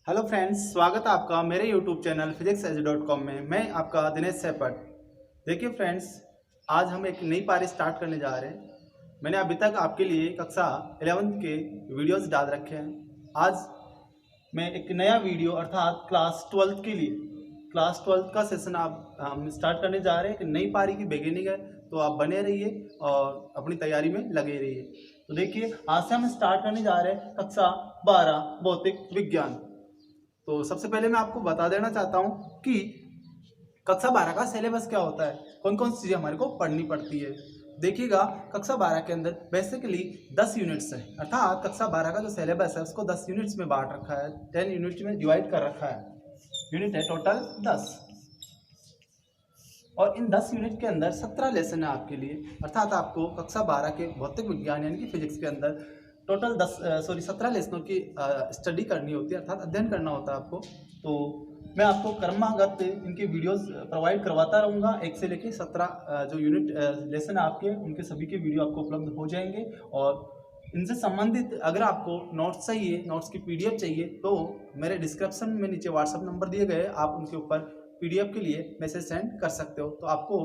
Hello friends, स्वागत है आपका मेरे यूट्यूब चैनल physicsedge.com में। मैं आपका दिनेश सेपट। देखिए फ्रेंड्स, आज हम एक नई पारी स्टार्ट करने जा रहे हैं। मैंने अभी तक आपके लिए कक्षा 11th के वीडियोस डाल रखे हैं। आज मैं एक नया वीडियो अर्थात क्लास 12th के लिए क्लास 12th का सेशन आप हम स्टार्ट करने जा रहे हैं। एक नई पारी की बिगिनिंग है, तो आप बने रहिए और अपनी तैयारी में लगे रहिए। तो देखिए, आज से हम स्टार्ट करने जा रहे हैं कक्षा 12 भौतिक विज्ञान। तो सबसे पहले मैं आपको बता देना चाहता हूँ कि कक्षा 12 का सिलेबस क्या होता है, कौन कौन सी चीज़ें हमारे को पढ़नी पड़ती है। देखिएगा, कक्षा 12 के अंदर बेसिकली 10 यूनिट्स है, अर्थात कक्षा 12 का जो सिलेबस है उसको 10 यूनिट्स में बांट रखा है, 10 यूनिट में डिवाइड कर रखा है। यूनिट है टोटल 10, और इन 10 यूनिट के अंदर 17 लेसन है आपके लिए। अर्थात आपको कक्षा 12 के भौतिक विज्ञान यानी कि फिजिक्स के अंदर टोटल 17 लेसनों की स्टडी करनी होती है, अर्थात अध्ययन करना होता है आपको। तो मैं आपको क्रमागत इनके वीडियोस प्रोवाइड करवाता रहूँगा। 1 से लेकर 17 जो यूनिट लेसन है आपके, उनके सभी के वीडियो आपको उपलब्ध हो जाएंगे। और इनसे संबंधित अगर आपको नोट्स चाहिए, नोट्स की पीडीएफ चाहिए, तो मेरे डिस्क्रिप्शन में नीचे व्हाट्सअप नंबर दिए गए, आप उनके ऊपर पीडीएफ के लिए मैसेज सेंड कर सकते हो, तो आपको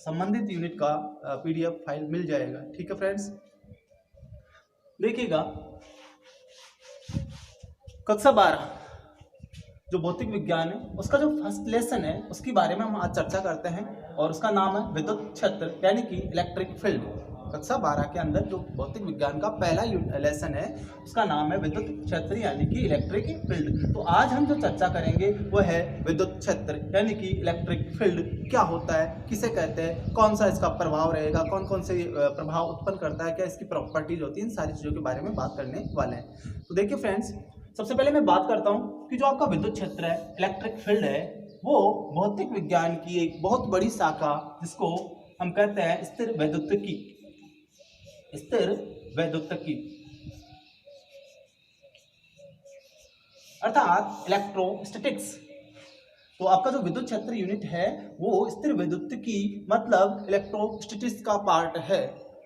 संबंधित यूनिट का पीडीएफ फाइल मिल जाएगा। ठीक है फ्रेंड्स, देखिएगा, कक्षा 12 जो भौतिक विज्ञान है उसका जो फर्स्ट लेसन है उसके बारे में हम आज चर्चा करते हैं, और उसका नाम है विद्युत क्षेत्र यानी कि इलेक्ट्रिक फील्ड। कक्षा 12 के अंदर जो भौतिक विज्ञान का पहला लेसन है उसका नाम है विद्युत क्षेत्र यानी कि इलेक्ट्रिक फील्ड। तो आज हम जो चर्चा करेंगे वो है विद्युत क्षेत्र यानी कि इलेक्ट्रिक फील्ड। क्या होता है, किसे कहते हैं, कौन सा इसका प्रभाव रहेगा, कौन कौन से प्रभाव उत्पन्न करता है, क्या इसकी प्रॉपर्टीज होती है, इन सारी चीज़ों के बारे में बात करने वाले हैं। तो देखिए फ्रेंड्स, सबसे पहले मैं बात करता हूं कि जो आपका विद्युत क्षेत्र है, इलेक्ट्रिक फील्ड है, वो भौतिक विज्ञान की एक बहुत बड़ी शाखा जिसको हम कहते हैं स्थिर वैद्युतिकी। स्थिर वैद्युतिकी अर्थात इलेक्ट्रोस्टैटिक्स। तो आपका जो विद्युत क्षेत्र यूनिट है वो स्थिर वैद्युतिकी मतलब इलेक्ट्रोस्टैटिक्स का पार्ट है।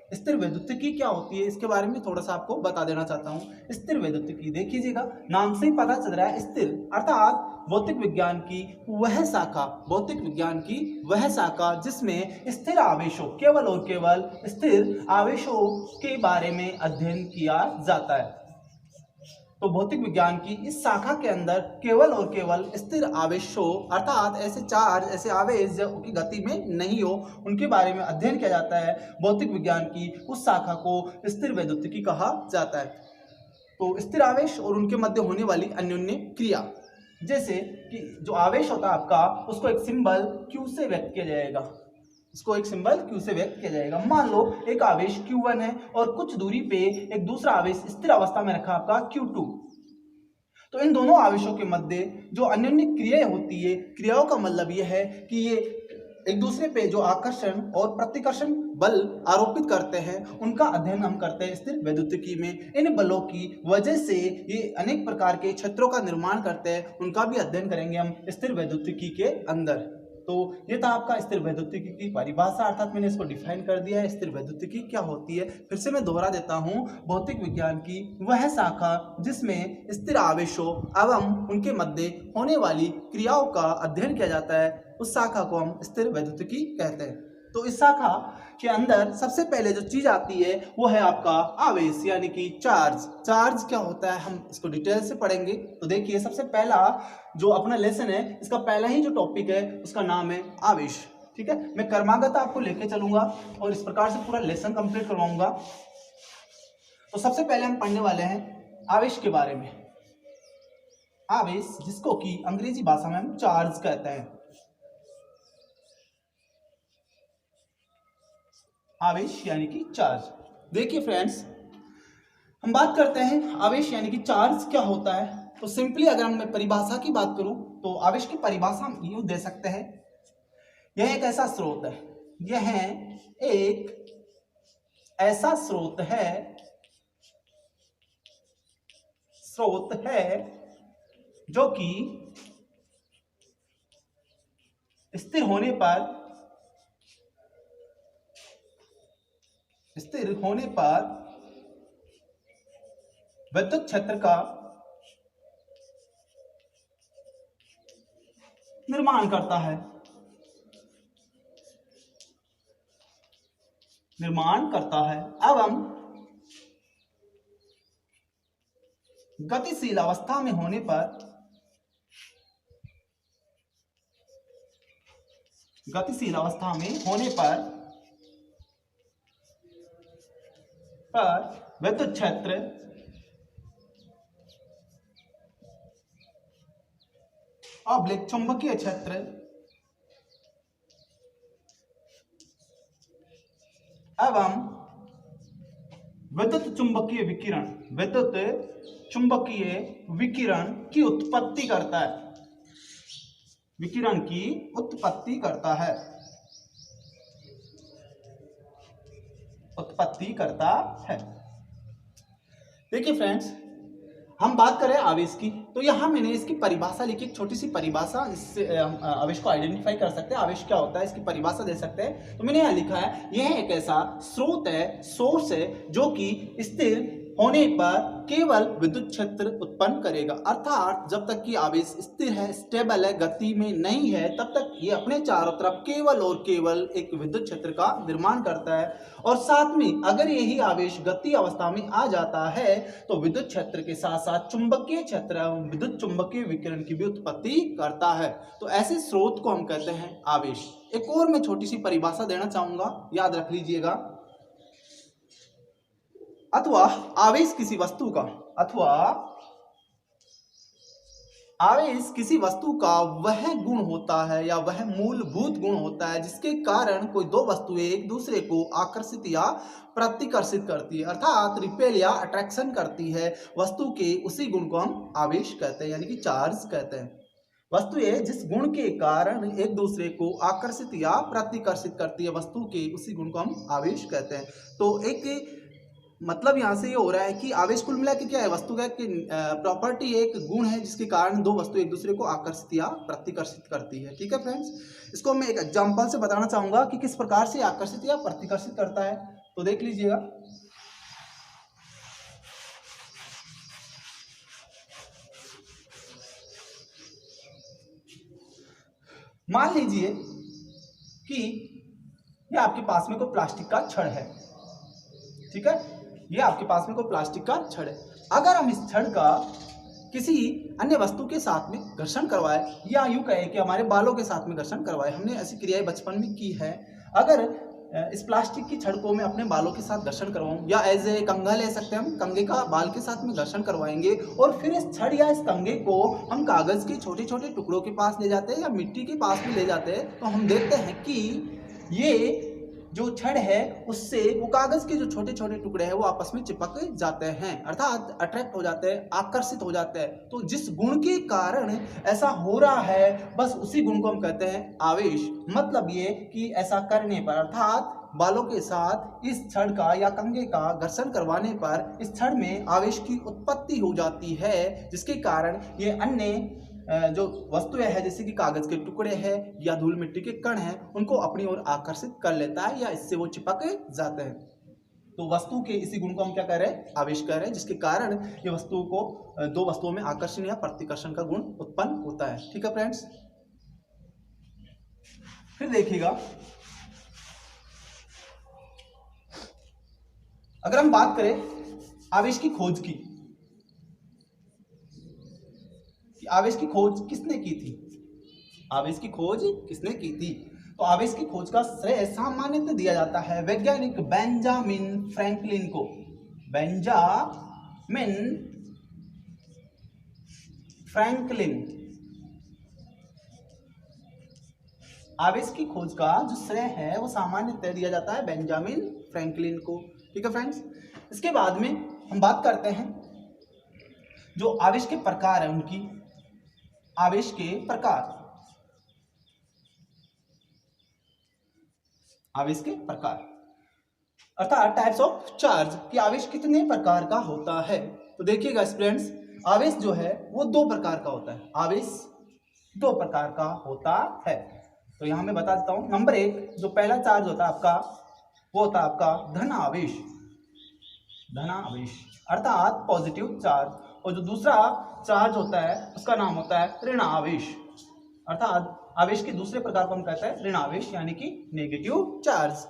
स्थिर वैद्युतिकी क्या होती है इसके बारे में थोड़ा सा आपको बता देना चाहता हूँ। स्थिर वैद्युतिकी देखिएगा, नाम से ही पता चल रहा है स्थिर, अर्थात भौतिक विज्ञान की वह शाखा, भौतिक विज्ञान की वह शाखा जिसमें स्थिर आवेशों, केवल और केवल स्थिर आवेशों के बारे में अध्ययन किया जाता है। तो भौतिक विज्ञान की इस शाखा के अंदर केवल और केवल स्थिर आवेशों, अर्थात ऐसे चार्ज, ऐसे आवेश जो की गति में नहीं हो, उनके बारे में अध्ययन किया जाता है। भौतिक विज्ञान की उस शाखा को स्थिर वैद्युतिकी कहा जाता है। तो स्थिर आवेश और उनके मध्य होने वाली अन्योन्य क्रिया, जैसे कि जो आवेश होता है आपका, उसको एक सिंबल Q से व्यक्त किया जाएगा। इसको एक सिंबल Q से व्यक्त किया जाएगा। मान लो एक आवेश Q1 है और कुछ दूरी पे एक दूसरा आवेश स्थिर अवस्था में रखा आपका Q2। तो इन दोनों आवेशों के मध्य जो अन्योन्य क्रियाएं होती है, क्रियाओं का मतलब यह है कि ये एक दूसरे पे जो आकर्षण और प्रतिकर्षण बल आरोपित करते हैं, उनका अध्ययन हम करते हैं स्थिर वैद्युतिकी में। इन बलों की वजह से ये अनेक प्रकार के क्षेत्रों का निर्माण करते हैं, उनका भी अध्ययन करेंगे हम स्थिर वैद्युतिकी के अंदर। तो ये था आपका स्थिर वैद्युतिकी की परिभाषा, अर्थात मैंने इसको डिफाइन कर दिया है स्थिर वैद्युतिकी क्या होती है। फिर से मैं दोहरा देता हूँ, भौतिक विज्ञान की वह शाखा जिसमें स्थिर आवेशों एवं उनके मध्य होने वाली क्रियाओं का अध्ययन किया जाता है, उस शाखा को हम स्थिर वैद्युतिकी कहते हैं। तो इस शाखा के अंदर सबसे पहले जो चीज आती है वो है आपका आवेश यानी कि चार्ज। चार्ज क्या होता है हम इसको डिटेल से पढ़ेंगे। तो देखिए, सबसे पहला जो अपना लेसन है, इसका पहला ही जो टॉपिक है उसका नाम है आवेश। ठीक है, मैं क्रमागत आपको लेके चलूंगा और इस प्रकार से पूरा लेसन कंप्लीट करवाऊंगा। तो सबसे पहले हम पढ़ने वाले हैं आवेश के बारे में। आवेश जिसको कि अंग्रेजी भाषा में हम चार्ज कहते हैं। आवेश यानी कि चार्ज। देखिए फ्रेंड्स, हम बात करते हैं आवेश यानी कि चार्ज क्या होता है। तो सिंपली अगर मैं परिभाषा की बात करूं तो आवेश की परिभाषा हम यूं दे सकते हैं, यह एक ऐसा स्रोत है, यह एक ऐसा स्रोत है जो कि स्थिर होने पर विद्युत क्षेत्र का निर्माण करता है, निर्माण करता है एवं गतिशील अवस्था में होने पर, गतिशील अवस्था में होने पर विद्युत क्षेत्र अब्लिक चुंबकीय क्षेत्र एवं विद्युत चुंबकीय विकिरण, विद्युत चुंबकीय विकिरण की उत्पत्ति करता है, विकिरण की उत्पत्ति करता है, उत्पत्ति करता है। देखिए फ्रेंड्स, हम बात करें आवेश की, तो यहां मैंने इसकी परिभाषा लिखी, एक छोटी सी परिभाषा, जिससे हम आवेश को आइडेंटिफाई कर सकते हैं, आवेश क्या होता है इसकी परिभाषा दे सकते हैं। तो मैंने यहां लिखा है, यह एक ऐसा स्रोत है, सोर्स है, जो कि स्थिर होने पर केवल विद्युत क्षेत्र उत्पन्न करेगा। अर्थात जब तक कि आवेश स्थिर है, स्टेबल है, गति में नहीं है, तब तक ये अपने चारों तरफ केवल और केवल एक विद्युत क्षेत्र का निर्माण करता है। और साथ में अगर यही आवेश गति अवस्था में आ जाता है तो विद्युत क्षेत्र के साथ साथ चुंबकीय क्षेत्र एवं विद्युत चुंबकीय विकिरण की भी उत्पत्ति करता है। तो ऐसे स्रोत को हम कहते हैं आवेश। एक और मैं छोटी सी परिभाषा देना चाहूंगा, याद रख लीजिएगा। अथवा आवेश किसी वस्तु का, अथवा आवेश किसी वस्तु का वह गुण होता है या वह मूलभूत गुण होता है जिसके कारण कोई दो वस्तुएं एक दूसरे को आकर्षित या प्रतिकर्षित करती है, अर्थात रिपेल या अट्रैक्शन करती है। वस्तु के उसी गुण को हम आवेश कहते हैं, यानी कि चार्ज कहते हैं। वस्तुएं जिस गुण के कारण एक दूसरे को आकर्षित या प्रतिकर्षित करती है, वस्तु के उसी गुण को हम आवेश कहते हैं। तो एक मतलब यहाँ से ये हो रहा है कि आवेश कुल मिला के क्या है, वस्तु का कि प्रॉपर्टी एक गुण है जिसके कारण दो वस्तु एक दूसरे को आकर्षित या प्रतिकर्षित करती है। ठीक है फ्रेंड्स, इसको मैं एक एग्जांपल से बताना चाहूंगा कि किस प्रकार से आकर्षित या प्रतिकर्षित करता है, तो देख लीजिएगा। मान लीजिए कि ये आपके पास में कोई प्लास्टिक का छड़ है, ठीक है, ये आपके पास में कोई प्लास्टिक का छड़ है। अगर हम इस छड़ का किसी अन्य वस्तु के साथ में घर्षण करवाए, या यूं कहे कि हमारे बालों के साथ में घर्षण करवाए, हमने ऐसी क्रियाएं बचपन में की है। अगर इस प्लास्टिक की छड़ को मैं अपने बालों के साथ घर्षण करवाऊं, या एज ए कंघा ले सकते हैं, हम कंघे का बाल के साथ में घर्षण करवाएंगे और फिर इस छड़ या इस कंघे को हम कागज के छोटे छोटे टुकड़ों के पास ले जाते हैं या मिट्टी के पास में ले जाते हैं, तो हम देखते हैं कि ये जो छड़ है उससे वो कागज के जो छोटे छोटे टुकड़े हैं वो आपस में चिपक जाते हैं, अर्थात अट्रैक्ट हो जाते हैं, आकर्षित हो जाते हैं। तो जिस गुण के कारण ऐसा हो रहा है, बस उसी गुण को हम कहते हैं आवेश। मतलब ये कि ऐसा करने पर, अर्थात बालों के साथ इस छड़ का या कंघे का घर्षण करवाने पर इस छड़ में आवेश की उत्पत्ति हो जाती है, जिसके कारण ये अन्य जो वस्तुएं हैं जैसे कि कागज के टुकड़े हैं या धूल मिट्टी के कण हैं, उनको अपनी ओर आकर्षित कर लेता है या इससे वो चिपक जाते हैं। तो वस्तु के इसी गुण को हम क्या कह रहे हैं, आवेश कह रहे हैं, जिसके कारण ये वस्तु को दो वस्तुओं में आकर्षण या प्रतिकर्षण का गुण उत्पन्न होता है। ठीक है फ्रेंड्स, फिर देखिएगा, अगर हम बात करें आवेश की खोज की, आवेश की खोज किसने की थी, आवेश की खोज किसने की थी, तो आवेश की खोज का श्रेय सामान्यतः दिया जाता है वैज्ञानिक बेंजामिन फ्रैंकलिन को। बेंजामिन फ्रैंकलिन, आवेश की खोज का जो श्रेय है वो सामान्यतः दिया जाता है बेंजामिन फ्रैंकलिन को। ठीक है फ्रेंड्स, इसके बाद में हम बात करते हैं जो आवेश के प्रकार है उनकी। आवेश के प्रकार, आवेश के प्रकार अर्थात टाइप्स ऑफ चार्ज, कि आवेश कितने प्रकार का होता है। तो देखिएगा स्टूडेंट्स, आवेश जो है वो दो प्रकार का होता है, आवेश दो प्रकार का होता है। तो यहां मैं बता देता हूं। नंबर एक, जो पहला चार्ज होता है आपका, वो होता है आपका धन आवेश, धन आवेश अर्थात पॉजिटिव चार्ज। और जो दूसरा चार्ज होता है उसका नाम होता है ऋण आवेश, अर्थात आवेश के दूसरे प्रकार को हम कहते हैं ऋण आवेश यानी कि नेगेटिव चार्ज।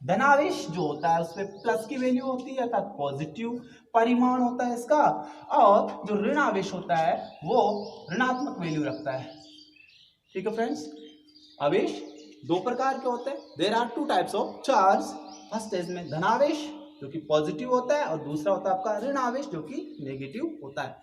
धनावेश जो होता है उसमें प्लस की वैल्यू होती है अर्थात पॉजिटिव परिमाण होता है इसका, और जो ऋण आवेश होता है वो ऋणात्मक वैल्यू रखता है। ठीक है फ्रेंड्स, आवेश दो प्रकार के होते हैं। There are two types of charge. First है इसमें धनावेश जो कि पॉजिटिव होता है और दूसरा होता है आपका ऋण आवेश जो कि नेगेटिव होता है।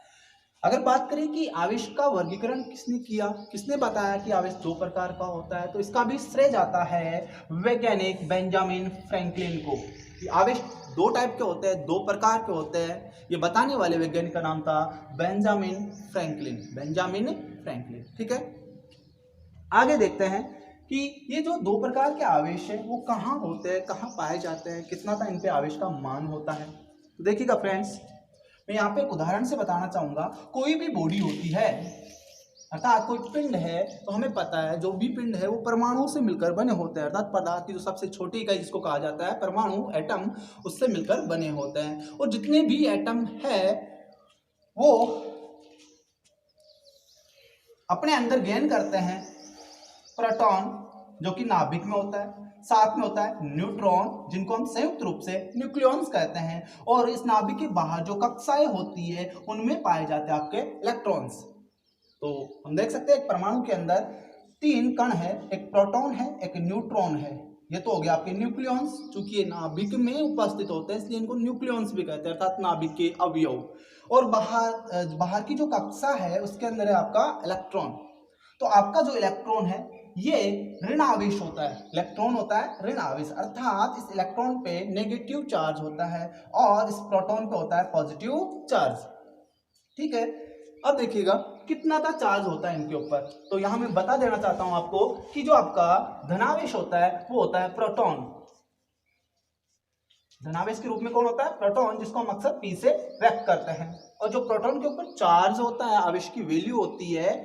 अगर बात करें कि आवेश का वर्गीकरण किसने किया, किसने बताया कि आवेश दो प्रकार का होता है, तो इसका भी श्रेय जाता है वैज्ञानिक बेंजामिन फ्रैंकलिन को। कि आवेश दो टाइप के होते हैं, दो प्रकार के होते हैं, ये बताने वाले वैज्ञानिक का नाम था बेंजामिन फ्रैंकलिन। Benjamin Franklin. ठीक है, आगे देखते हैं कि ये जो दो प्रकार के आवेश है वो कहाँ होते हैं, कहाँ पाए जाते हैं, कितना इन पे आवेश का मान होता है। तो देखिएगा फ्रेंड्स, मैं यहाँ पे एक उदाहरण से बताना चाहूंगा। कोई भी बॉडी होती है अर्थात कोई पिंड है, तो हमें पता है जो भी पिंड है वो परमाणुओं से मिलकर बने होते हैं, अर्थात पदार्थ की जो सबसे छोटी इकाई जिसको कहा जाता है परमाणु, एटम, उससे मिलकर बने होते हैं। और जितने भी एटम है वो अपने अंदर गेन करते हैं प्रोटॉन जो कि नाभिक में होता है, साथ में होता है न्यूट्रॉन जिनको हम संयुक्त रूप से न्यूक्लियॉन्स कहते हैं, और इस नाभिक के बाहर जो कक्षाएं होती है उनमें पाए जाते हैं आपके इलेक्ट्रॉन्स। तो हम देख सकते हैं एक परमाणु के अंदर तीन कण है, एक प्रोटॉन है, एक न्यूट्रॉन है। ये तो हो गया आपके न्यूक्लियॉन्स, चूंकि ये नाभिक में उपस्थित होते हैं इसलिए इनको न्यूक्लियॉन्स भी कहते हैं अर्थात नाभिक के अवयव। और बाहर की जो कक्षा है उसके अंदर है आपका इलेक्ट्रॉन। तो आपका जो इलेक्ट्रॉन है ये ऋण आवेश होता है, इलेक्ट्रॉन होता है ऋण आवेश, अर्थात इस इलेक्ट्रॉन पे नेगेटिव चार्ज होता है और इस प्रोटॉन पे होता है पॉजिटिव चार्ज। ठीक है, अब देखिएगा कितना का चार्ज होता है इनके ऊपर। तो यहां मैं बता देना चाहता हूं आपको कि जो आपका धनावेश होता है वो होता है प्रोटॉन। धनावेश के रूप में कौन होता है? प्रोटॉन, जिसको हम अक्सर P से व्यक्त करते हैं। और जो प्रोटॉन के ऊपर चार्ज होता है, आवेश की वैल्यू होती है,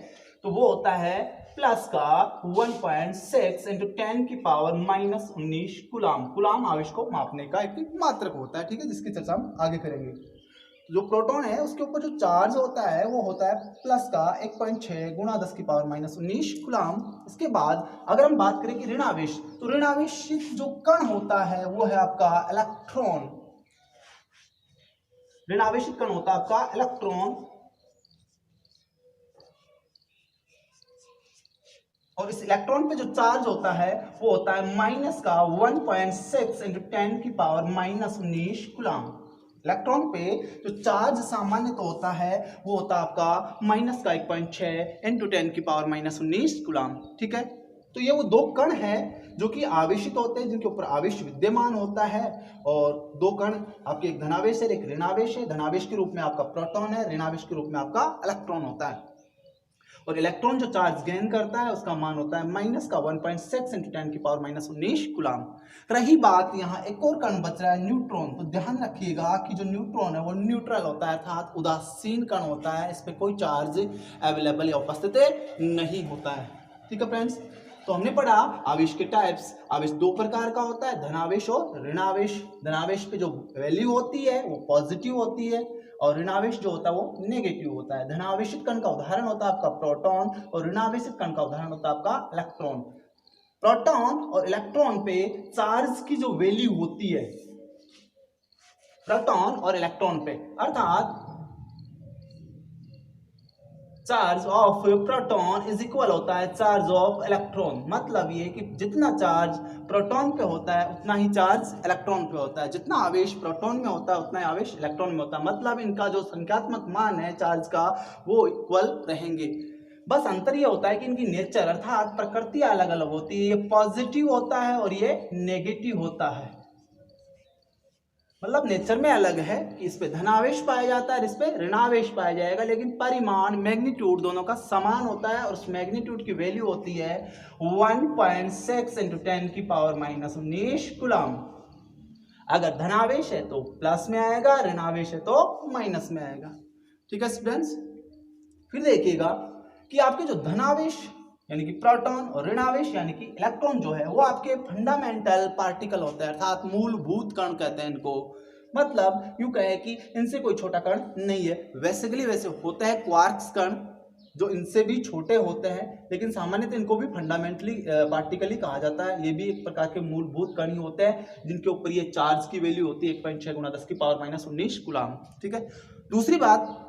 तो वो होता है प्लस का 1.6 इंटू 10 की पावर -19 कूलाम। कूलाम आवेश को मापने का एक मात्रक होता है। ठीक है, जिसकी चर्चा हम आगे करेंगे। जो प्रोटॉन है उसके ऊपर जो चार्ज होता है वो होता है प्लस का 1.6 गुणा 10 की पावर -19 कूलाम। इसके बाद अगर हम बात करें कि ऋण आवेश, तो ऋण आवेशित जो कण होता है वो है आपका इलेक्ट्रॉन। ऋण आवेशित कण होता है आपका इलेक्ट्रॉन, और इस इलेक्ट्रॉन पे जो चार्ज होता है वो होता है माइनस का 1.6 इंटू 10 की पावर -19 कूलाम। इलेक्ट्रॉन पे जो चार्ज सामान्य तो होता है वो होता है आपका माइनस का 1.6 इंटू 10 की पावर -19 कूलाम। ठीक है, तो ये वो दो कण है जो कि आवेशित होते हैं, जिनके ऊपर आवेश विद्यमान होता है। और दो कण आपके एक धनावेश है, एक ऋणावेश है। धनावेश के रूप में आपका प्रोटॉन है, ऋणावेश के रूप में आपका इलेक्ट्रॉन होता है। और इलेक्ट्रॉन जो चार्ज गेन करता है उसका मान होता है माइनस का 1.6 इंटू 10 की पावर -19 कूलाम। रही बात यहाँ एक और कण बच रहा है न्यूट्रॉन, तो ध्यान रखिएगा कि जो न्यूट्रॉन है वो न्यूट्रल होता है, अर्थात उदासीन कण होता है। इस पे कोई चार्ज अवेलेबल या उपस्थित नहीं होता है। ठीक है फ्रेंड्स, तो हमने पढ़ा आवेश के टाइप्स। आवेश दो प्रकार का होता है, धनावेश और ऋणावेश। धनावेश पे जो वैल्यू होती है वो पॉजिटिव होती है और ऋणावेश जो होता है वो नेगेटिव होता है। धनावेशित कण का उदाहरण होता है आपका प्रोटॉन और ऋणावेशित कण का उदाहरण होता है आपका इलेक्ट्रॉन। प्रोटॉन और इलेक्ट्रॉन पे चार्ज की जो वैल्यू होती है प्रोटॉन और इलेक्ट्रॉन पे, अर्थात charge of proton is equal होता है चार्ज ऑफ इलेक्ट्रॉन। मतलब ये कि जितना चार्ज प्रोटॉन पे होता है उतना ही चार्ज इलेक्ट्रॉन पे होता है, जितना आवेश प्रोटॉन में होता है उतना ही आवेश इलेक्ट्रॉन में होता है। मतलब इनका जो संख्यात्मक मान है चार्ज का वो इक्वल रहेंगे। बस अंतर ये होता है कि इनकी नेचर अर्थात प्रकृति अलग अलग होती है। ये पॉजिटिव होता है और ये नेगेटिव होता है, मतलब नेचर में अलग है कि इस पे धनावेश पाया जाता है, इस पे ऋणावेश पाया जाएगा, लेकिन परिमाण मैग्नीट्यूड दोनों का समान होता है। और उस मैग्नीट्यूड की वैल्यू होती है 1.6 इंटू 10 की पावर -19 कूलाम। अगर धनावेश है तो प्लस में आएगा, ऋणावेश है तो माइनस में आएगा। ठीक है स्टूडेंट्स, फिर देखिएगा कि आपके जो धनावेश यानी कि प्रोटॉन और ऋणावेश यानी कि इलेक्ट्रॉन जो है वो आपके फंडामेंटल पार्टिकल होते हैं, अर्थात मूलभूत कण कहते हैं इनको। मतलब यूं कहे कि इनसे कोई छोटा कण नहीं है। बेसिकली वैसे होता है क्वार्क्स कण, जो इनसे भी छोटे होते हैं, लेकिन सामान्यतः इनको भी फंडामेंटली पार्टिकली कहा जाता है। ये भी एक प्रकार के मूलभूत कण ही होते हैं जिनके ऊपर ये चार्ज की वैल्यू होती है 1.6 × 10⁻⁻19 कूलम। ठीक है। दूसरी बात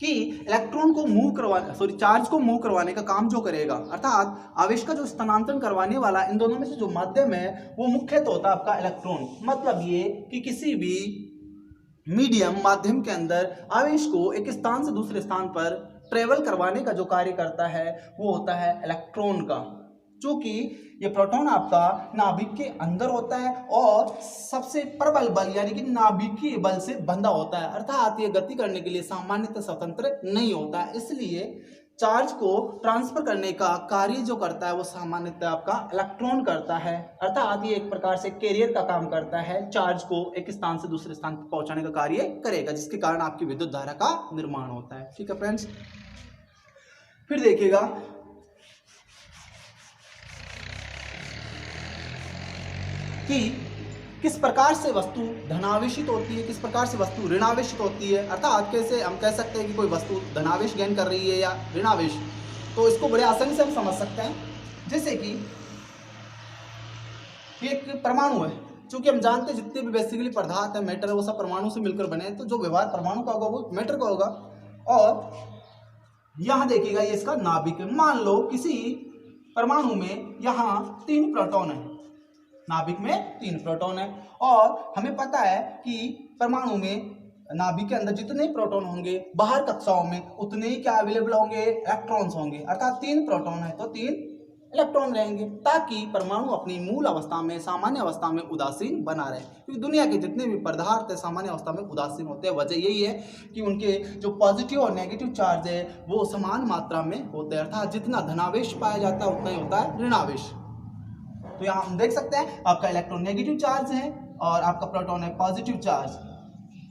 कि इलेक्ट्रॉन को मूव करवाने चार्ज को मूव करवाने का काम जो करेगा, अर्थात आवेश का जो स्थानांतरण करवाने वाला इन दोनों में से जो माध्यम है वो मुख्यतः होता है आपका इलेक्ट्रॉन। मतलब ये कि किसी भी मीडियम माध्यम के अंदर आवेश को एक स्थान से दूसरे स्थान पर ट्रेवल करवाने का जो कार्य करता है वो होता है इलेक्ट्रॉन का। चूंकि ये प्रोटॉन आपका नाभिक के अंदर होता है और सबसे प्रबल बल यानी कि नाभिकीय बल से बंधा होता है, अर्थात ये गति करने के लिए सामान्यतः स्वतंत्र नहीं होता है। इसलिए चार्ज को ट्रांसफर करने का कार्य जो करता है वो सामान्यतः आपका इलेक्ट्रॉन करता है, अर्थात ये एक प्रकार से कैरियर का काम करता है, चार्ज को एक स्थान से दूसरे स्थान पर पहुंचाने का कार्य करेगा, जिसके कारण आपकी विद्युत धारा का निर्माण होता है। ठीक है फ्रेंड्स। फिर देखिएगा कि किस प्रकार से वस्तु धनावेशित होती है, किस प्रकार से वस्तु ऋणावेशित होती है, अर्थात कैसे हम कह सकते हैं कि कोई वस्तु धनावेश ग्रहण कर रही है या ऋणावेश, तो इसको बड़े आसानी से हम समझ सकते हैं। जैसे कि एक परमाणु है, क्योंकि हम जानते हैं जितने भी बेसिकली पदार्थ है मैटर है वो सब परमाणु से मिलकर बने हैं, तो जो व्यवहार परमाणु का होगा वो मैटर का होगा। और यहां देखिएगा ये इसका नाभिक है। मान लो किसी परमाणु में यहां 3 प्रोटॉन है, नाभिक में 3 प्रोटॉन है, और हमें पता है कि परमाणु में नाभिक के अंदर जितने प्रोटॉन होंगे बाहर कक्षाओं में उतने ही क्या अवेलेबल होंगे, इलेक्ट्रॉन्स होंगे, अर्थात 3 प्रोटॉन है तो 3 इलेक्ट्रॉन रहेंगे, ताकि परमाणु अपनी मूल अवस्था में सामान्य अवस्था में उदासीन बना रहे। क्योंकि दुनिया के जितने भी पदार्थ है सामान्य अवस्था में उदासीन होते हैं। वजह यही है कि उनके जो पॉजिटिव और नेगेटिव चार्ज है वो समान मात्रा में होते हैं, अर्थात जितना धनावेश पाया जाता है उतना ही होता है ऋणावेश। तो यहाँ हम देख सकते हैं आपका इलेक्ट्रॉन नेगेटिव चार्ज है और आपका प्रोटॉन है पॉजिटिव चार्ज,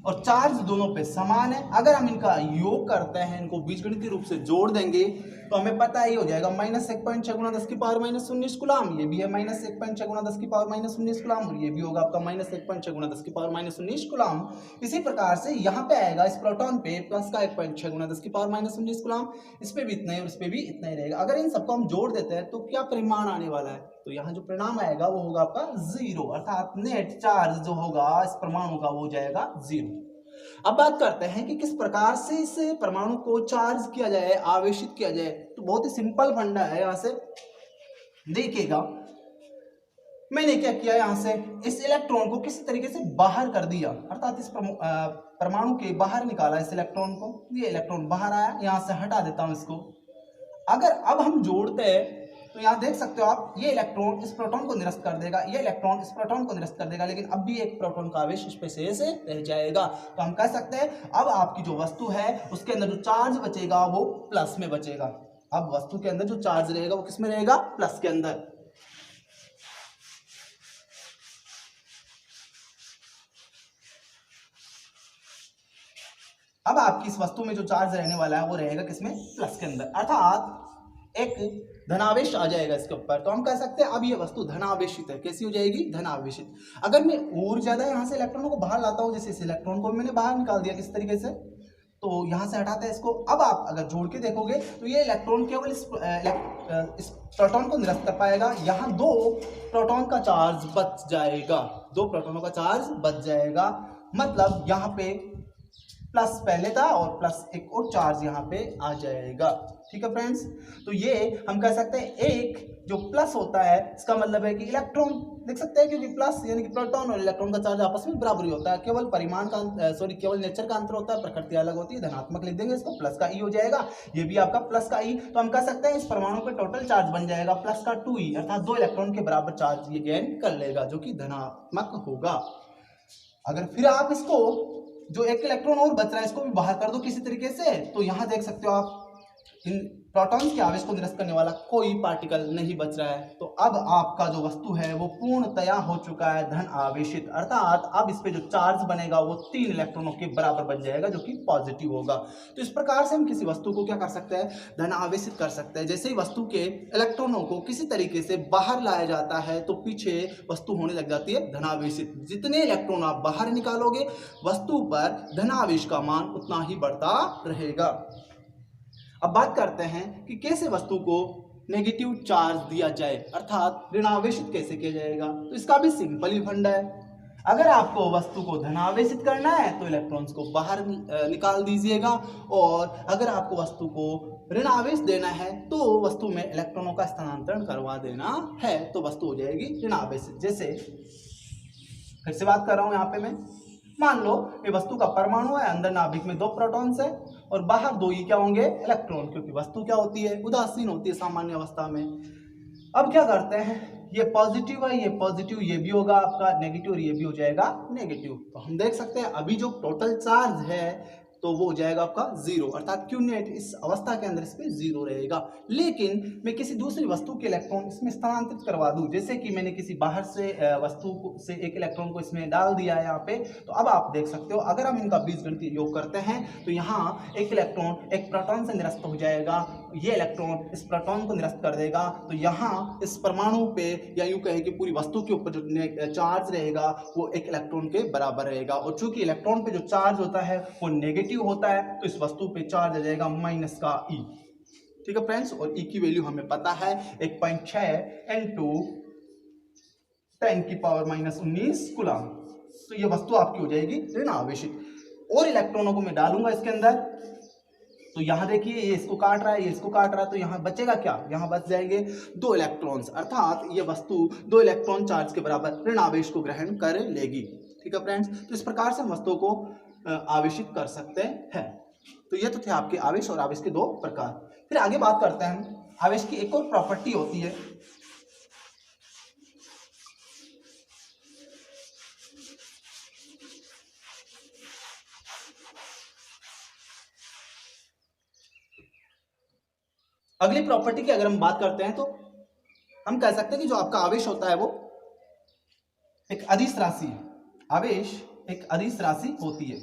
और चार्ज दोनों पे समान है। अगर हम इनका योग करते हैं, इनको बीजगणितीय रूप से जोड़ देंगे तो हमें पता ही हो जाएगा -1.6 × 10⁻⁻19 कूलम, ये भी है -1.6 × 10⁻⁻19 कूलम, और ये भी होगा आपका -1.6 × 10⁻⁻19 कूलम। इसी प्रकार से यहाँ पे आएगा इस प्रोटॉन पे प्लस का 1.6 × 10⁻⁻19 कूलम, इस पे भी इतना है और इस पे भी इतना ही रहेगा। अगर इन सबको हम जोड़ देते हैं तो क्या परिमाण आने वाला है, तो यहाँ जो परिणाम आएगा वो होगा आपका 0, अर्थात नेट चार्ज जो होगा इस परमाणु का वो हो जाएगा 0। अब बात करते हैं कि किस प्रकार से इस परमाणु को चार्ज किया जाए, आवेशित किया जाए। तो बहुत ही सिंपल फंडा है। यहाँ से देखिएगा मैंने क्या किया, यहाँ से इस इलेक्ट्रॉन को किसी तरीके से बाहर कर दिया, अर्थात इस परमाणु के बाहर निकाला इस इलेक्ट्रॉन को। ये इलेक्ट्रॉन बाहर आया, यहाँ से हटा देता हूं इसको। अगर अब हम जोड़ते हैं तो यहाँ देख सकते हो आप, ये इलेक्ट्रॉन इस प्रोटॉन को निरस्त कर देगा, ये इलेक्ट्रॉन इस प्रोटॉन को निरस्त कर देगा, लेकिन अब भी एक प्रोटॉन का आवेश इस पे शेष रह जाएगा। तो हम कह सकते हैं अब आपकी जो वस्तु है उसके अंदर जो चार्ज बचेगा वो प्लस में बचेगा। अब वस्तु के अंदर जो चार्ज रहेगा वो किस में रहेगा, प्लस के अंदर। अब आपकी इस वस्तु में जो चार्ज रहने वाला है वो रहेगा किसमें, प्लस के अंदर, अर्थात एक धनावेश आ जाएगा इसके ऊपर। तो हम कह सकते हैं अब ये वस्तु धनावेशित है। कैसी हो जाएगी, धनावेशित। अगर मैं और ज्यादा यहाँ से इलेक्ट्रॉनों को बाहर लाता हूँ, जैसे इस इलेक्ट्रॉन को मैंने बाहर निकाल दिया किस तरीके से, तो यहाँ से हटाते हैं इसको। अब आप अगर जोड़ के देखोगे तो ये इलेक्ट्रॉन केवल इस प्रोटॉन को निरस्त कर पाएगा। यहाँ 2 प्रोटॉन का चार्ज बच जाएगा, 2 प्रोटॉनों का चार्ज बच जाएगा। मतलब यहाँ पे प्लस पहले था और प्लस एक और चार्ज यहाँ पे आ जाएगा। ठीक है फ्रेंड्स, तो ये हम कह सकते हैं एक जो प्लस होता है इसका मतलब है कि इलेक्ट्रॉन लिख सकते हैं, क्योंकि प्लस यानी कि प्रोटॉन और इलेक्ट्रॉन का चार्ज आपस में बराबरी होता है। केवल परिमाण का केवल नेचर का अंतर होता है, प्रकृति अलग होती है। धनात्मक लिख देंगे इसको, प्लस का ई हो जाएगा, ये भी आपका प्लस का ई। तो हम कह सकते हैं इस परमाणु पे टोटल चार्ज बन जाएगा प्लस का 2e, अर्थात 2 इलेक्ट्रॉन के बराबर चार्ज ये गेन कर लेगा, जो कि धनात्मक होगा। अगर फिर आप इसको जो एक इलेक्ट्रॉन और बच रहा है इसको भी बाहर कर दो किसी तरीके से, तो यहाँ देख सकते हो आप इन प्रोटॉन्स के आवेश को निरस्त करने वाला कोई पार्टिकल नहीं बच रहा है। तो अब आपका जो वस्तु है वो पूर्णतया हो चुका है धन आवेशित, अर्थात अब इस पे जो चार्ज बनेगा वो 3 इलेक्ट्रॉनों के बराबर बन जाएगा, जो कि पॉजिटिव होगा। तो इस प्रकार से हम किसी वस्तु को क्या कर सकते हैं, धन आवेशित कर सकते हैं। जैसे ही वस्तु के इलेक्ट्रॉनों को किसी तरीके से बाहर लाया जाता है तो पीछे वस्तु होने लग जाती है धनावेशित। जितने इलेक्ट्रॉन आप बाहर निकालोगे वस्तु पर धनावेश का मान उतना ही बढ़ता रहेगा। अब बात करते हैं कि कैसे वस्तु को नेगेटिव चार्ज दिया जाए, अर्थात ऋणावेशित कैसे किया जाएगा। तो इसका भी सिंपल ही फंडा है। अगर आपको वस्तु को धनावेशित करना है तो इलेक्ट्रॉन्स को बाहर निकाल दीजिएगा, और अगर आपको वस्तु को ऋणावेश देना है तो वस्तु में इलेक्ट्रॉनों का स्थानांतरण करवा देना है, तो वस्तु हो जाएगी ऋणावेशित। जैसे फिर से बात कर रहा हूं यहाँ पे मैं, मान लो ये वस्तु का परमाणु है, अंदर नाभिक में 2 प्रोटॉन्स है और बाहर 2 ही क्या होंगे, इलेक्ट्रॉन, क्योंकि वस्तु क्या होती है, उदासीन होती है सामान्य अवस्था में। अब क्या करते हैं, ये पॉजिटिव है, ये पॉजिटिव, ये भी होगा आपका नेगेटिव और ये भी हो जाएगा नेगेटिव। तो हम देख सकते हैं अभी जो टोटल चार्ज है तो वो हो जाएगा आपका 0, अर्थात Q नेट इस अवस्था के अंदर इस पे 0 रहेगा। लेकिन मैं किसी दूसरी वस्तु के इलेक्ट्रॉन इसमें स्थानांतरित करवा दूं, जैसे कि मैंने किसी बाहर से वस्तु से एक इलेक्ट्रॉन को इसमें डाल दिया है यहाँ पे, तो अब आप देख सकते हो अगर हम इनका बीजगणितीय योग करते हैं तो यहाँ एक इलेक्ट्रॉन एक प्रोटॉन से निरस्त हो जाएगा, ये इलेक्ट्रॉन इस प्रोटॉन को निरस्त कर देगा, तो यहाँ इस परमाणु पे या यूं कहें कि पूरी वस्तु के ऊपर जो चार्ज रहेगा वो एक इलेक्ट्रॉन के बराबर रहेगा। और चूंकि इलेक्ट्रॉन पे जो चार्ज होता है वो नेगेटिव होता है तो इस वस्तु पे चार्ज आ जाएगा माइनस का E। ठीक है फ्रेंड्स, और E की वैल्यू हमें पता है 1.6 इंटू 10⁻⁻19 कूलम। तो ये वस्तु आपकी हो जाएगी ऋण आवेशित। और इलेक्ट्रॉनों को मैं डालूंगा इसके अंदर, तो यहां देखिए ये इसको काट रहा है, ये इसको काट रहा है, तो यहां बचेगा क्या, यहां बच जाएंगे 2 इलेक्ट्रॉन्स, अर्थात ये वस्तु 2 इलेक्ट्रॉन चार्ज के बराबर ऋण आवेश को ग्रहण कर लेगी। ठीक है फ्रेंड्स, तो इस प्रकार से हम वस्तुओं को आवेशित कर सकते हैं। तो ये तो थे आपके आवेश और आवेश के 2 प्रकार। फिर आगे बात करते हैं हम, आवेश की एक और प्रॉपर्टी होती है, अगली प्रॉपर्टी की अगर हम बात करते हैं तो हम कह सकते हैं कि जो आपका आवेश होता है वो एक अदिश राशि है। आवेश एक अदिश राशि होती है।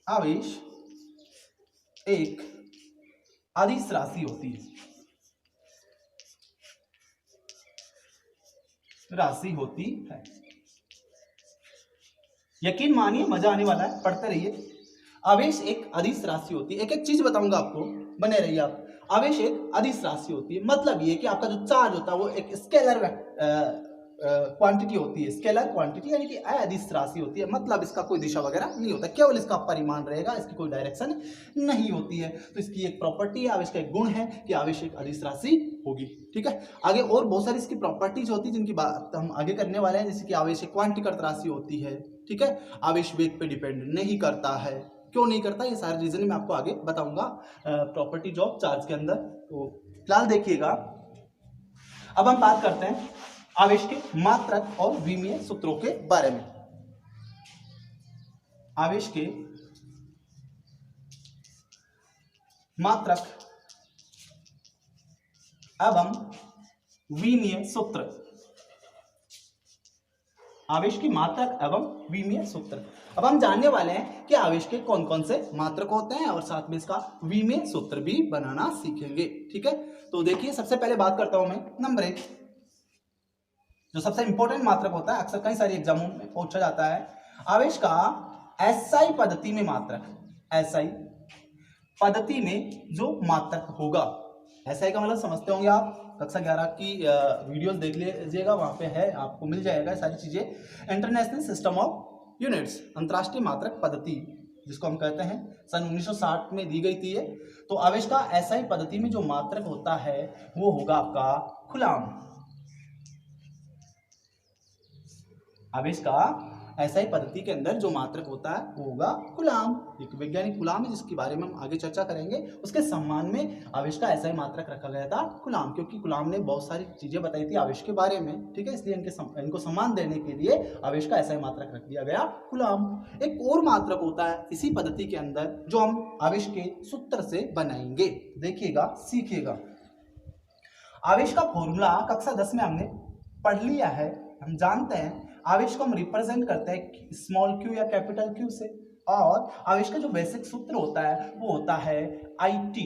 आवेश एक अदिश राशि होती है, राशि होती है। यकीन मानिए, मजा आने वाला है, पढ़ते रहिए। आवेश एक अदिश राशि होती है। एक एक चीज बताऊंगा आपको, बने रहिए आप। आवेश एक अदिश राशि होती है, मतलब ये कि आपका जो चार्ज होता है वो एक स्केलर क्वांटिटी होती है। स्केलर क्वांटिटी यानी कि अदिश राशि होती है, मतलब इसका कोई दिशा वगैरह नहीं होता, केवल इसका परिमाण रहेगा, इसकी कोई डायरेक्शन नहीं होती है। तो इसकी एक प्रॉपर्टी है, आवेश का एक गुण है कि आवेश एक अदिश राशि होगी। ठीक है, आगे और बहुत सारी इसकी प्रॉपर्टीज होती है जिनकी बात हम आगे करने वाले हैं, जैसे कि आवेश एक क्वांटीकृत राशि होती है। ठीक है, आवेश वेग पे डिपेंड नहीं करता है, क्यों नहीं करता, ये सारे रीजन मैं आपको आगे बताऊंगा प्रॉपर्टीज ऑफ चार्ज के अंदर। तो फिलहाल देखिएगा, अब हम बात करते हैं आवेश के मात्रक और विमीय सूत्रों के बारे में। आवेश के मात्रक एवं विमीय सूत्र। आवेश की मात्रक एवं विमीय सूत्र। अब हम जानने वाले हैं कि आवेश के कौन कौन से मात्रक होते हैं और साथ में इसका विमीय सूत्र भी बनाना सीखेंगे। ठीक है, तो देखिए सबसे पहले बात करता हूं मैं नंबर 1, जो सबसे इंपॉर्टेंट मात्रक होता है, अक्सर कई सारे एग्जामों में पूछा जाता है। आवेश का एसआई पद्धति में मात्रक, एसआई पद्धति में जो मात्रक होगा, एसआई का मतलब समझते होंगे आप, कक्षा 11 की वीडियोस देख लीजिएगा, वहां पे है, आपको मिल जाएगा सारी चीजें। इंटरनेशनल सिस्टम ऑफ यूनिट्स, अंतरराष्ट्रीय मात्रक पद्धति जिसको हम कहते हैं, सन 1960 में दी गई थी ये। तो आवेश का एसआई पद्धति में जो मात्रक होता है वो होगा आपका कूलम। आवेश का एसआई पद्धति के अंदर जो मात्रक होता है वो होगा कूलम। एक वैज्ञानिक कूलम है जिसके बारे में हम आगे चर्चा करेंगे। उसके सम्मान में आवेश का एसआई मात्रक रखा गया था कूलम, क्योंकि कूलम ने बहुत सारी चीजें बताई थी आवेश के बारे में। ठीक है, इसलिए इनको सम्मान देने के लिए आवेश का एसआई मात्रक रख दिया गया कूलम। एक और मात्रक होता है इसी पद्धति के अंदर जो हम आवेश के सूत्र से बनाएंगे, देखिएगा, सीखिएगा। आवेश का फॉर्मूला कक्षा 10 में हमने पढ़ लिया है, हम जानते हैं। आवेश को हम रिप्रेजेंट करते हैं स्मॉल क्यू या कैपिटल क्यू से, और आवेश का जो बेसिक सूत्र होता है वो होता है आई टी।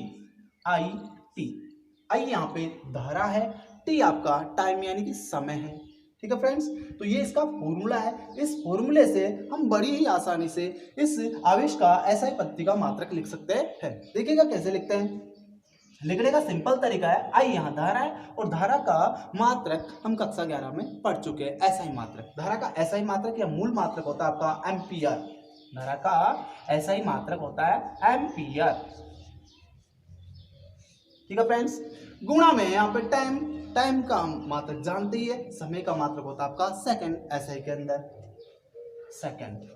आई यहाँ पे धारा है, टी आपका टाइम यानी कि समय है। ठीक है फ्रेंड्स, तो ये इसका फॉर्मूला है। इस फॉर्मूले से हम बड़ी ही आसानी से इस आवेश का SI पद्धति का मात्रक लिख सकते हैं। देखिएगा कैसे लिखते हैं। लिखने का सिंपल तरीका है, आई यहाँ धारा है और धारा का मात्रक हम कक्षा 11 में पढ़ चुके हैं। SI मात्रक, धारा का SI मात्रक या मूल मात्रक होता है आपका एम्पियर। धारा का SI मात्रक होता है एम्पियर। ठीक है फ्रेंड्स, गुणा में यहाँ पे टाइम का मात्रक जानते ही है, समय का मात्रक होता है आपका सेकंड, SI के अंदर सेकंड।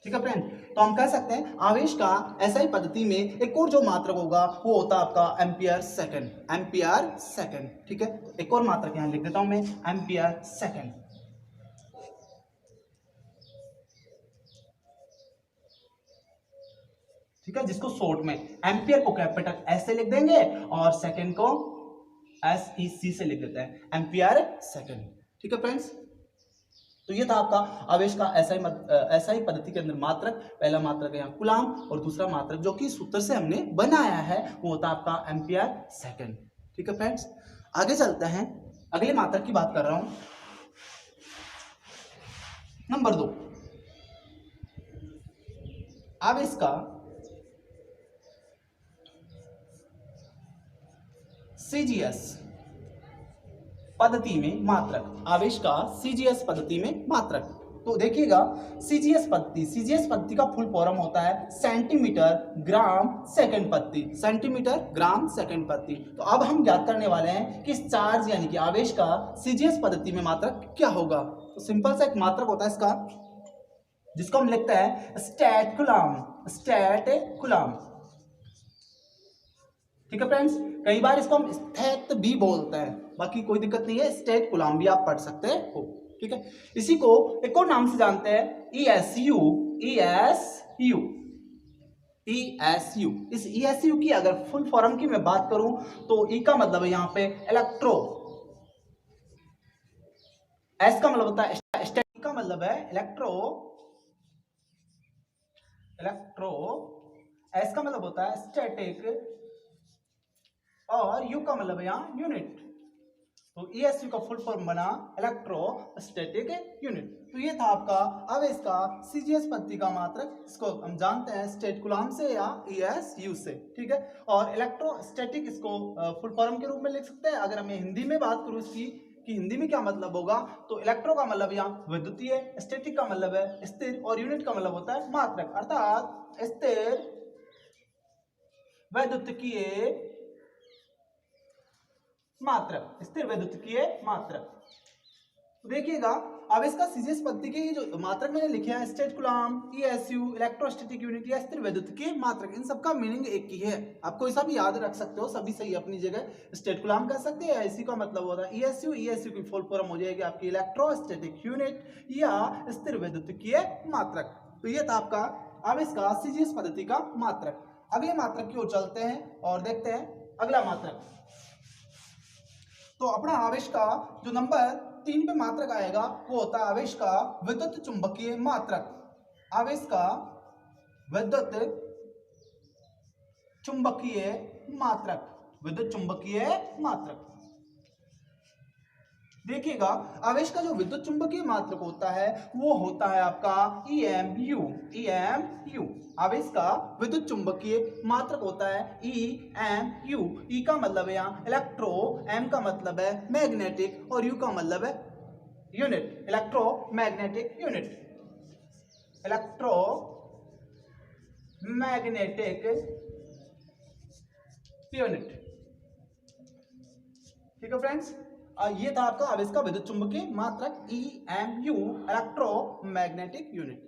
ठीक है फ्रेंड, तो हम कह सकते हैं आवेश का SI पद्धति में एक और जो मात्रक होगा वो होता है आपका एम्पियर सेकंड, एम्पियर सेकंड। ठीक है, एक और मात्रक यहां लिख देता हूं मैं, एम्पियर सेकंड। ठीक है, जिसको शॉर्ट में एम्पियर को कैपिटल S से लिख देंगे और सेकंड को SEC से लिख देते हैं, एम्पियर सेकंड। ठीक है फ्रेंड्स, तो ये था आपका आवेश का SI पद्धति के अंदर मात्रक। पहला मात्रक है यहाँ कूलाम और दूसरा मात्रक जो कि सूत्र से हमने बनाया है वो होता है आपका एम्पियर सेकंड। ठीक है फ्रेंड्स, आगे चलते हैं, अगले मात्रक की बात कर रहा हूं। नंबर 2, आवेश का CGS पद्धति में मात्रक, आवेश का CGS पद्धति में मात्रक। तो देखिएगा CGS पद्धति का फुल फॉर्म होता है सेंटीमीटर ग्राम सेकंड पद्धति, सेंटीमीटर ग्राम सेकंड पद्धति। तो अब हम ज्ञात करने वाले हैं कि चार्ज यानी कि आवेश का CGS पद्धति में मात्रक क्या होगा। तो सिंपल सा एक मात्रक होता है इसका, जिसको हम लिखते हैं स्टैट कूलम, स्टैट कूलम। ठीक है फ्रेंड्स, कई बार इसको हम स्टैट भी बोलते हैं, बाकी कोई दिक्कत नहीं है, स्टैट कूलम भी आप पढ़ सकते हो। ठीक है, इसी को एक और नाम से जानते हैं ESU, ESU, ESU। इस ESU की अगर फुल फॉर्म की मैं बात करूं तो E का मतलब है यहां पे इलेक्ट्रो, S का मतलब होता है स्टैटिक, का मतलब है इलेक्ट्रो, S का मतलब होता है स्टैटिक और U का मतलब है यहाँ यूनिट। तो ESU का फुल फॉर्म बना इलेक्ट्रोस्टैटिक यूनिट। तो ये था आपका आवेश का CGS पद्धति का मात्रक, इसको हम जानते हैं स्टैट कूलम से या ESU से। ठीक है, और इलेक्ट्रोस्टैटिक इसको फुल फॉर्म के रूप में लिख सकते हैं। अगर मैं हिंदी में बात करूं इसकी कि हिंदी में क्या मतलब होगा, तो इलेक्ट्रो का मतलब यहाँ विद्युतीय, स्टैटिक का मतलब है स्थिर और यूनिट का मतलब होता है मात्रक, अर्थात स्थिर वैद्युतिकीय मात्रक, स्थिर वैद्युतिकीय मात्रक। तो देखिएगा आवेश का CGS पद्धति के जो मात्रक मैंने लिखे हैं stat coulomb, ESU, electrostatic unit या स्थिर वैद्युतिकीय मात्रक, इन सबका मीनिंग एक ही है। आपको ऐसा भी याद रख सकते हो, सभी सही अपनी जगह। स्टैट कूलम कह सकते हैं, इसी का मतलब होता है ESU, ESU की फुल फॉर्म हो जाएगी आपकी इलेक्ट्रोस्टैटिक यूनिट या स्थिर वैद्युतिकीय मात्रक। तो ये था आपका आवेश का CGS पद्धति का मात्रक। अगले मात्रक की ओर चलते हैं और देखते हैं अगला मात्रक। तो अपना आवेश का जो नंबर 3 पे मात्रक आएगा वो होता है आवेश का विद्युत चुंबकीय मात्रक, आवेश का विद्युत चुंबकीय मात्रक, विद्युत चुंबकीय मात्रक। देखिएगा आवेश का जो विद्युत चुंबकीय मात्रक होता है वो होता है आपका EMU, EMU। आवेश का विद्युत चुंबकीय मात्रक होता है EMU। E का मतलब है यहाँ इलेक्ट्रो, M का मतलब है मैग्नेटिक और U का मतलब है unit, electromagnetic unit, electromagnetic unit. ठीक है फ्रेंड्स, ये था आपका आवेश का विद्युत चुंबकीय मात्रक EMU, इलेक्ट्रोमैग्नेटिक यूनिट।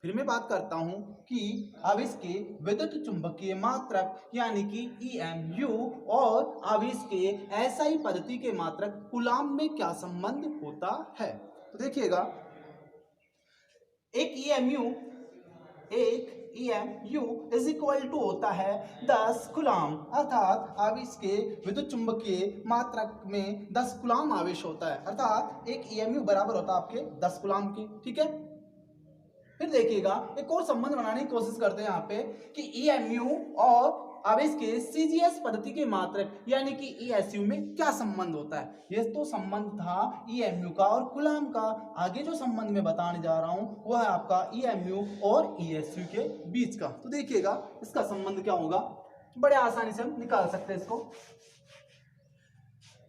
फिर मैं बात करता हूं कि आवेश के विद्युत चुंबकीय मात्रक यानी कि EMU और आवेश के SI पद्धति के मात्रक कूलम में क्या संबंध होता है। तो देखिएगा एक EMU इज इक्वल टू होता है 10 कूलम, अर्थात आवेश के विद्युत चुंबकीय मात्रक में 10 कूलम आवेश होता है, अर्थात एक EMU बराबर होता है आपके 10 कूलम की। ठीक है, फिर देखिएगा एक और संबंध बनाने की कोशिश करते हैं यहाँ पे कि EMU और आवेश के सीजीएस पद्धति के मात्रक यानी कि ईएसयू में क्या संबंध होता है। ये तो संबंध था ईएमयू का और कूलाम का। आगे जो संबंध मैं बताने जा रहा हूं वो है आपका ईएमयू और ईएसयू के बीच का। तो देखिएगा इसका संबंध क्या होगा, बड़े आसानी से हम निकाल सकते हैं इसको।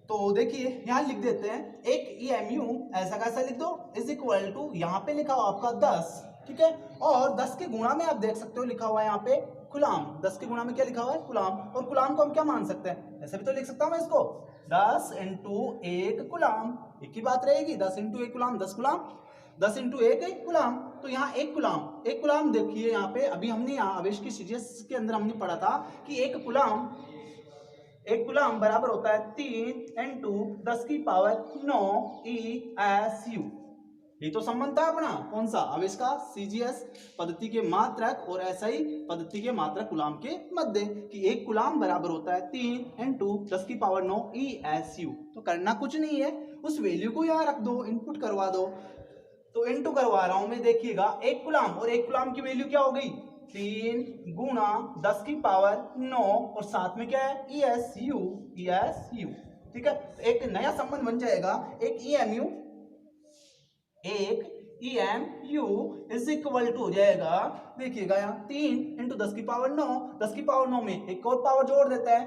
तो देखिए यहां लिख देते हैं, एक ईएमयू ऐसा कैसा लिख दो इज इक्वल टू, यहाँ पे लिखा हुआ आपका 10, ठीक है, और 10 के गुणा में आप देख सकते हो लिखा हुआ है यहाँ पे कूलाम। 10 के गुणा में क्या लिखा हुआ है, कूलाम। और कूलाम को हम क्या मान सकते हैं, ऐसे भी तो लिख सकता हूं मैं इसको, 10 इंटू 1 कूलाम। एक ही बात रहेगी, 10 into 1 coulomb 10 coulomb, 10 into 1 coulomb. तो यहाँ 1 कूलाम देखिए यहाँ पे अभी हमने यहाँ आवेश की सीजीएस के अंदर हमने पढ़ा था कि 1 कूलाम बराबर होता है 3 इंटू 10 की पावर 9 ESU। ये तो संबंध था अपना कौन सा, आवेश का सीजीएस पद्धति के मात्रक और एसआई पद्धति के मात्रक कूलाम के मध्य, कि 1 कूलाम बराबर होता है 3 इंटू 10 की पावर 9 ESU। तो करना कुछ नहीं है, उस वैल्यू को यहाँ रख दो, इनपुट करवा दो। तो इंटू करवा रहा हूं मैं, देखिएगा 1 कूलाम और 1 कूलाम की वैल्यू क्या हो गई, 3 गुणा 10 की पावर 9 और साथ में क्या है ESU, ठीक है। एक नया संबंध बन जाएगा, एक EMU इज इक्वल टू हो जाएगा, देखिएगा यहाँ 3 इंटू 10 की पावर 9, 10 की पावर 9 में एक और पावर जोड़ देता है,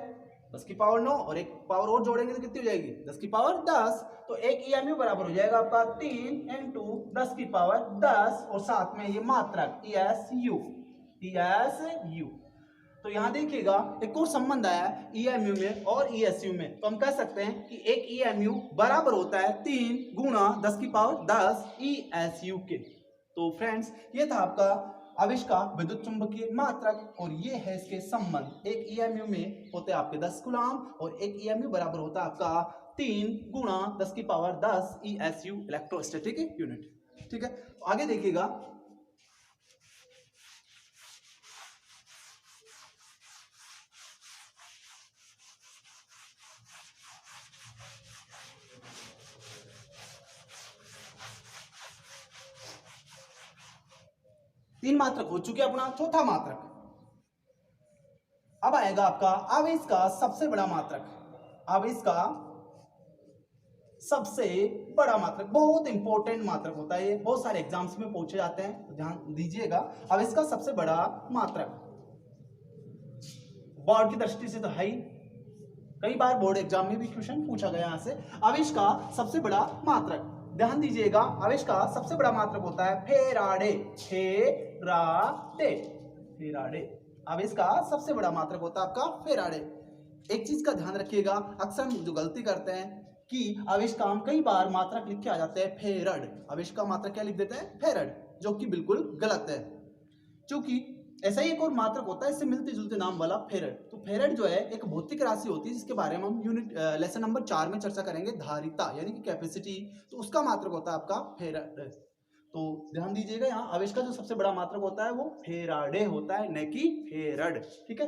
10 की पावर 9 और एक पावर और जोड़ेंगे तो कितनी हो जाएगी, 10 की पावर 10। तो एक EMU बराबर हो जाएगा आपका 3 इंटू 10 की पावर 10 और साथ में ये मात्रक ESU। तो यहां देखिएगा एक और संबंध आया EMU में और ESU में। तो हम कह सकते हैं कि एक EMU बराबर होता है 3 गुणा 10 की पावर 10 ESU के। तो फ्रेंड्स ये था आपका आवेश का विद्युत चुंबकीय मात्रक और ये है इसके संबंध। एक EMU में होते हैं आपके 10 कूलाम और एक EMU बराबर होता है आपका 3 गुणा 10 की पावर 10 ESU इलेक्ट्रोस्टैटिक यूनिट, ठीक है। आगे देखिएगा, तीन मात्रक हो चुके अपना, चौथा मात्रक अब आएगा आपका आवेश का सबसे बड़ा मात्रक। आवेश का सबसे बड़ा मात्रक बहुत इंपॉर्टेंट मात्रक होता है, ये बहुत सारे एग्जाम्स में पूछे जाते हैं, तो ध्यान दीजिएगा। आवेश का सबसे बड़ा मात्रक बोर्ड की दृष्टि से तो है ही, कई बार बोर्ड एग्जाम में भी क्वेश्चन पूछा गया यहाँ से। आवेश का सबसे बड़ा मात्रक, ध्यान दीजिएगा, आवेश का सबसे बड़ा मात्रक होता है फेराडे। आवेश का सबसे बड़ा मात्रक होता है आपका फेराडे। एक चीज का ध्यान रखिएगा, अक्सर हम जो गलती करते हैं कि आवेश का हम कई बार मात्रक लिख के आ जाते हैं फेरड, आवेश का मात्रक क्या लिख देते हैं फेरड, जो कि बिल्कुल गलत है। क्योंकि ऐसा ही एक और मात्रक होता है इससे मिलते जुलते नाम वाला फेरड। तो फेरड जो है एक भौतिक राशि होती है जिसके बारे में हम यूनिट लेसन नंबर 4 में चर्चा करेंगे, धारिता यानी कि कैपेसिटी। तो उसका मात्रक होता है आपका फेरड। तो ध्यान दीजिएगा, यहाँ आवेश का जो सबसे बड़ा मात्रक होता है वो फेराडे होता है, न कि फेरड, ठीक है।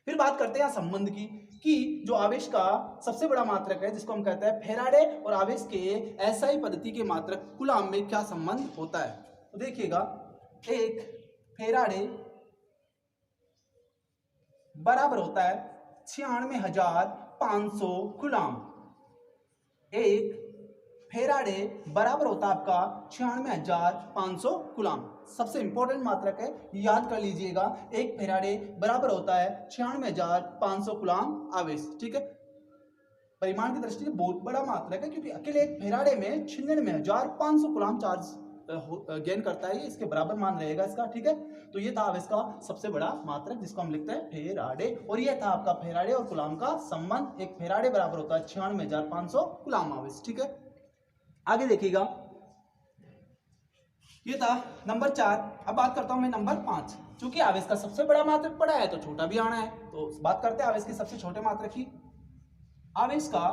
फिर बात करते हैं संबंध की, कि जो आवेश का सबसे बड़ा मात्रक है जिसको हम कहते हैं फेराडे और आवेश के एसआई पद्धति के मात्रक कूलाम में क्या संबंध होता है। तो देखिएगा, एक फेराडे बराबर होता है 96,500 कूलाम। एक फेराडे बराबर होता है आपका 96,500 कूलाम। सबसे इंपॉर्टेंट मात्रक है, याद कर लीजिएगा। एक फेराडे बराबर होता है 96,500 कूलाम आवेश, ठीक है। परिमाण की दृष्टि से बहुत बड़ा मात्रक है, क्योंकि अकेले एक फेराडे में 96,500 कूलाम चार्ज गेन करता है, इसके बराबर मान रहेगा इसका, ठीक है। तो ये था आवेश का सबसे बड़ा मात्रक जिसको हम लिखते हैं फेराडे, और ये था आपका फेराडे और कूलाम का संबंध। एक फेराडे बराबर होता है 96,500 कूलाम आवेश, ठीक है। आगे देखिएगा, ये था नंबर 4। अब बात करता हूं मैं नंबर 5। चूंकि आवेश का सबसे बड़ा मात्रक पड़ा है तो छोटा भी आना है, तो बात करते हैं आवेश के सबसे छोटे मात्रक की। आवेश का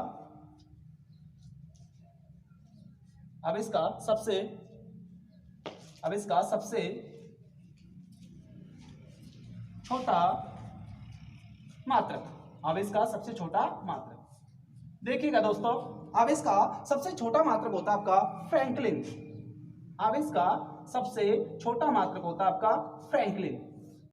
सबसे छोटा मात्रक, आवेश का सबसे छोटा मात्रक। देखिएगा दोस्तों, आवेश का सबसे छोटा मात्रक होता है आपका फ्रैंकलिन। आवेश का सबसे छोटा मात्रक होता है आपका फ्रैंकलिन।